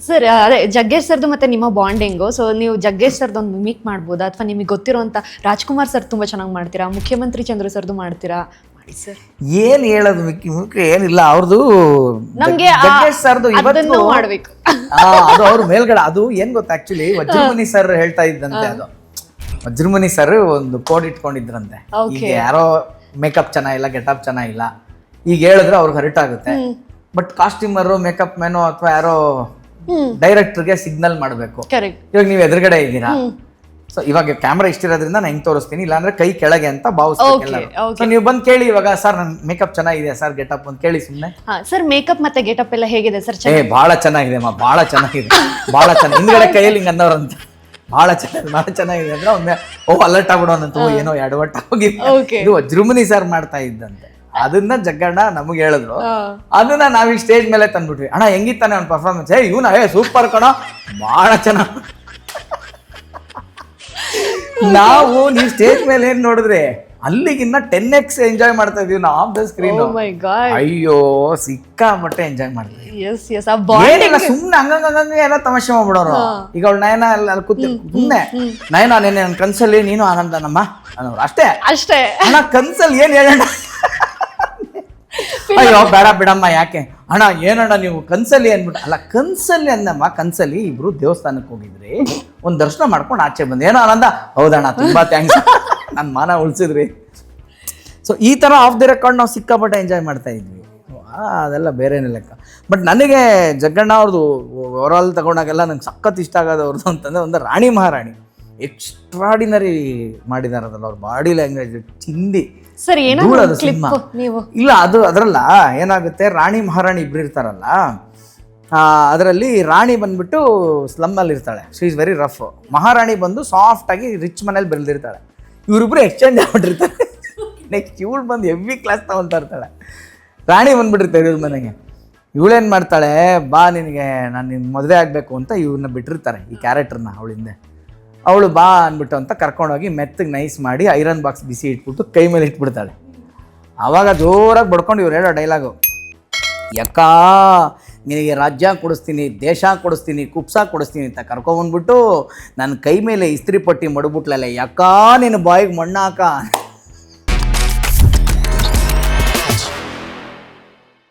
Sir ಅದೇ ಜಗ್ಗೇಶ್ ಸರ್ದು ಮತ್ತೆ ನಿಮ್ಮ ಬಾಂಡಿಂಗು, ಸೊ ನೀವು ಜಗ್ಗೇಶ್ ಸರ್ದು ಒಂದು ಮಿಮಿಕ್ ಮಾಡ್ಬೋದಾ, ಅಥವಾ ನಿಮಗೆ ಗೊತ್ತಿರೋಂಥ ರಾಜ್ಕುಮಾರ್ ಸರ್ ತುಂಬ ಚೆನ್ನಾಗಿ ಮಾಡ್ತೀರಾ, ಮುಖ್ಯಮಂತ್ರಿ ಚಂದ್ರು ಸರ್ದು ಮಾಡ್ತೀರಾ? ಮಾಡಿ ಸರ್. ಏನು ಹೇಳೋದು ಮುಖ್ಯ ಏನಿಲ್ಲ ಅವ್ರದ್ದು. ನಮಗೆ ಜಗ್ಗೇಶ್ ಸರ್ದು ಇವತ್ತು ಮಾಡಬೇಕು. ಅದು ಅವ್ರ ಮೇಲ್ಗಡೆ ಅದು ಏನ್ ಗೊತ್ತಾ, ಆಕ್ಚುಲಿ ವಜ್ರಮುನಿ ಸರ್ ಹೇಳ್ತಾ ಇದ್ದಂತೆ, ಅದು ವಜ್ರಮುನಿ ಸರ್ ಒಂದು ಕೋಡ್ ಇಟ್ಕೊಂಡಿದ್ರಂತೆ, ಈಗ ಯಾರೋ ಮೇಕಪ್ ಚೆನ್ನಾಗಿಲ್ಲ, ಗೆಟಪ್ ಚೆನ್ನಾಗಿಲ್ಲ, ಈಗ ಹೇಳಿದ್ರೆ ಅವ್ರಿಗೆ ಹರ್ಟ್ ಆಗುತ್ತೆ, ಬಟ್ ಕಾಸ್ಟ್ಯೂಮರು, ಮೇಕಪ್ ಮ್ಯಾನು ಅಥವಾ ಯಾರೋ ಡೈರೆಕ್ಟರ್ಗೆ ಸಿಗ್ನಲ್ ಮಾಡಬೇಕು. ಇವಾಗ ನೀವು ಎದುರುಗಡೆ ಇದ್ದೀರಾ, ಸೊ ಇವಾಗ ಕ್ಯಾಮ್ರಾ ಇಷ್ಟಿರೋದ್ರಿಂದ ನಾನು ಹೆಂಗ್ ತೋರಿಸ್ತೀನಿ, ಇಲ್ಲಾಂದ್ರೆ ಕೈ ಕೆಳಗೆ ಅಂತ ಭಾವಿಸ್ತೀನಿ. ಸೊ ನೀವು ಬಂದು ಕೇಳಿ ಇವಾಗ, ಸರ್ ನನ್ ಮೇಕಪ್ ಚೆನ್ನಾಗಿದೆ ಸರ್, ಗೆಟಪ್ ಅಂತ ಕೇಳಿ ಸುಮ್ಮನೆ. ಸರ್ ಮೇಕಪ್ ಮತ್ತೆ ಗೆಟಪ್ ಎಲ್ಲ ಹೇಗಿದೆ ಸರ್? ಬಹಳ ಚೆನ್ನಾಗಿದೆ ಅಮ್ಮ, ಬಹಳ ಚೆನ್ನಾಗಿದೆ, ಬಹಳ ಚೆನ್ನಾಗಿ. ಹಿಂದ್ಗಡೆ ಕೈಯಲ್ಲಿ ಹಿಂಗೆ ಅನ್ನೋರಂತ ಬಹಳ ಚೆನ್ನಾಗಿದೆ ಅಂದ್ರೆ ಒಮ್ಮೆ ಅಲರ್ಟ್ ಆಗ್ಬಿಡೋನಂತ, ಏನೋ ಎಡವಟ್ಟ ಹೋಗಿದ್ದು. ಇದು ವಜ್ರಮುನಿ ಸರ್ ಮಾಡ್ತಾ ಇದ್ದಂತೆ, ಅದನ್ನ ಜಗ್ಗಣ್ಣ ನಮಗೆ ಹೇಳಿದ್ರು, ಅದನ್ನ ನಾವೀಗ ಸ್ಟೇಜ್ ಮೇಲೆ ತಂದ್ಬಿಟ್ವಿ. ಅಣ್ಣ ಹೆಂಗಿತ್ತಾನೆ ಅವ್ನ ಪರ್ಫಾರ್ಮೆನ್ಸ್? ಇವನ ಸೂಪರ್ ಕಣ, ಬಹಳ ಚೆನ್ನಾಗಿ. ನಾವು ನೀವು ಸ್ಟೇಜ್ ಮೇಲೆ ಏನ್ ನೋಡಿದ್ರೆ ಅಲ್ಲಿಗಿನ್ನ 10x ಎಂಜಾಯ್ ಮಾಡ್ತಾ ಇದೀವಿ ನಾವು ಆಫ್ ದ ಸ್ಕ್ರೀನ್. ಅಯ್ಯೋ ಸಿಕ್ಕಾಪಟ್ಟೆ ಎಂಜಾಯ್ ಮಾಡ್ತೀವಿ. ಸುಮ್ನೆ ಹಂಗಂಗೆ ಏನೋ ತಮಾಷೆ ಮಾಡ್ಬಿಡೋರು. ಈಗ ಅವಳು ನಯನ ಅಲ್ಲಿ ಕೂತಿ ಸುಮ್ನೆ, ನಯನ ನೆನೆ ನನ್ನ ಕನ್ಸಲ್ಲಿ ನೀನು ಆನಂದ ನಮ್ಮ ಅನ್ನೋರು ಅಷ್ಟೇ ಅಷ್ಟೇ. ಅಣ್ಣ ಕನ್ಸಲ್ಲಿ ಏನ್ ಹೇಳೋಣ, ಅಯ್ಯೋ ಬೇಡ ಬಿಡಮ್ಮ ಯಾಕೆ ಅಣ್ಣ, ಏನಣ್ಣ ನೀವು ಕನ್ಸಲ್ಲಿ ಅಂದ್ಬಿಟ್ಟು. ಅಲ್ಲ ಕನ್ಸಲ್ಲಿ ಅಂದಮ್ಮ, ಕನ್ಸಲ್ಲಿ ಇಬ್ರು ದೇವಸ್ಥಾನಕ್ಕೆ ಹೋಗಿದ್ರಿ, ಒಂದ್ ದರ್ಶನ ಮಾಡ್ಕೊಂಡು ಆಚೆ ಬಂದು, ಏನೋ ಆನಂದ, ಹೌದಣ್ಣ ತುಂಬಾ ಥ್ಯಾಂಕ್ಸ್, ನನ್ನ ಮಾನ ಉಳಿಸಿದ್ರಿ. ಸೊ ಈ ತರ ಆಫ್ ದಿ ರೆಕಾರ್ಡ್ ನಾವು ಸಿಕ್ಕಾಪಟ್ಟೆ ಎಂಜಾಯ್ ಮಾಡ್ತಾ ಇದ್ವಿ, ಅದೆಲ್ಲ ಬೇರೆನೇ ಲೆಕ್ಕ. ಬಟ್ ನನಗೆ ಜಗ್ಗಣ್ಣ ಅವ್ರದ್ದು ಓವರ್ ಆಲ್ ತಗೊಂಡಾಗೆಲ್ಲ ನಂಗೆ ಸಖತ್ ಇಷ್ಟ ಆಗೋದು ಅವ್ರದ್ದು ಅಂತಂದ್ರೆ, ಒಂದು ರಾಣಿ ಮಹಾರಾಣಿ ಎಕ್ಸ್ಟ್ರಾಡಿನರಿ ಮಾಡಿದಾರೆ ಅದಲ್ಲ, ಅವ್ರ ಬಾಡಿ ಲ್ಯಾಂಗ್ವೇಜ್ ಚಿಂದಿ. ಸರ್ ನೀವು ಇಲ್ಲ ಅದು ಅದರಲ್ಲ ಏನಾಗುತ್ತೆ, ರಾಣಿ ಮಹಾರಾಣಿ ಇಬ್ರು ಇರ್ತಾರಲ್ಲ, ಅದರಲ್ಲಿ ರಾಣಿ ಬಂದ್ಬಿಟ್ಟು ಸ್ಲಮ್ಮಲ್ಲಿ ಇರ್ತಾಳೆ, ಶಿ ಈಸ್ ವೆರಿ ರಫ್. ಮಹಾರಾಣಿ ಬಂದು ಸಾಫ್ಟ್ ಆಗಿ ರಿಚ್ ಮನೇಲಿ ಬೆಳೆದಿರ್ತಾಳೆ. ಇವರಿಬ್ರು ಎಕ್ಸ್ಚೇಂಜ್ ಆಗ್ಬಿಟ್ಟಿರ್ತಾರೆ. ನೆಕ್ಸ್ಟ್ ಇವಳು ಬಂದು ಹೆವಿ ಕ್ಲಾಸ್ ತಗೊಳ್ತಾ ಇರ್ತಾಳೆ, ರಾಣಿ ಬಂದ್ಬಿಟ್ಟಿರ್ತಾರೆ ಇವ್ರ ಮನೆಗೆ. ಇವಳೇನು ಮಾಡ್ತಾಳೆ, ಬಾ ನಿನಗೆ ನಾನು ನಿನ್ನ ಮದುವೆ ಆಗಬೇಕು ಅಂತ ಇವ್ರನ್ನ ಬಿಟ್ಟಿರ್ತಾರೆ, ಈ ಕ್ಯಾರೆಕ್ಟರ್ನ ಅವಳಿಂದ. ಅವಳು ಬಾ ಅಂದ್ಬಿಟ್ಟು ಅಂತ ಕರ್ಕೊಂಡೋಗಿ ಮೆತ್ತಗೆ ನೈಸ್ ಮಾಡಿ ಐರನ್ ಬಾಕ್ಸ್ ಬಿಸಿ ಇಟ್ಬಿಟ್ಟು ಕೈ ಮೇಲೆ ಇಟ್ಬಿಡ್ತಾಳೆ. ಆವಾಗ ಜೋರಾಗಿ ಬಡ್ಕೊಂಡು ಇವ್ರು ಹೇಳೋ ಡೈಲಾಗು, ಯಾಕ ನಿನಗೆ ರಾಜ್ಯ ಕೊಡಿಸ್ತೀನಿ, ದೇಶ ಕೊಡಿಸ್ತೀನಿ, ಕುಪ್ಸ ಕೊಡಿಸ್ತೀನಿ ಅಂತ ಕರ್ಕೊಂಬಂದ್ಬಿಟ್ಟು ನನ್ನ ಕೈ ಮೇಲೆ ಇಸ್ತ್ರಿ ಪಟ್ಟಿ ಮಡ್ಬಿಟ್ಲಲ್ಲ, ಯಾಕ ನಿನ್ನ ಬಾಯಿಗೆ ಮಣ್ಣಾಕ